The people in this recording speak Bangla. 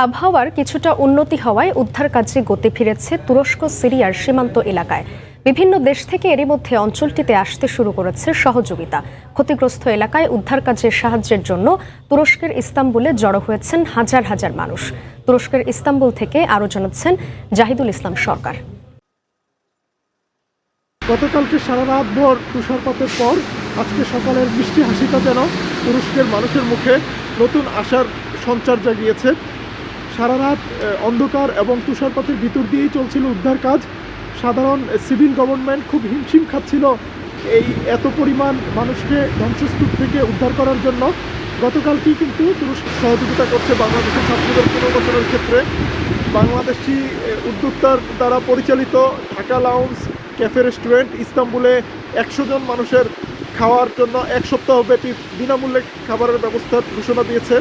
আবহাওয়ার কিছুটা উন্নতি হওয়ায় উদ্ধার কাজে গতি ফিরেছে তুরস্ক সিরিয়ার সীমান্ত এলাকায়। বিভিন্ন দেশ থেকে এরই মধ্যে অঞ্চলটিতে আসতে শুরু করেছে সহযোগিতা। ক্ষতিগ্রস্ত এলাকায় উদ্ধার কাজের সাহায্যের জন্য তুরস্কের ইস্তাম্বুলে জড়ো হয়েছেন হাজার হাজার মানুষ। তুরস্কের ইস্তাম্বুল থেকে আরও জানাচ্ছেন জাহিদুল ইসলাম সরকার। গতকালকে সারা রাত ভর তুষারপাতের পর আজকে সকালের মিষ্টি হাসিটা যেন তুরস্কের মানুষের মুখে নতুন আশার সঞ্চার জাগিয়েছে। সারা রাত অন্ধকার এবং তুষারপাতের ভিতর দিয়েই চলছিল উদ্ধার কাজ। সাধারণ সিভিল গভর্নমেন্ট খুব হিমশিম খাচ্ছিল এই এত পরিমাণ মানুষকে ধ্বংসস্তূপ থেকে উদ্ধার করার জন্য। গতকালকেই কিন্তু তুরস্ক সহযোগিতা করছে বাংলাদেশের ছাত্রদের পুনর্বাসনের ক্ষেত্রে। বাংলাদেশি উদ্যোক্তার দ্বারা পরিচালিত ঢাকা লাউঞ্জ ক্যাফে রেস্টুরেন্ট ইস্তাম্বুলে 100 জন মানুষের খাওয়ার জন্য এক সপ্তাহব্যাপী বিনামূল্যে খাবারের ব্যবস্থার ঘোষণা দিয়েছে।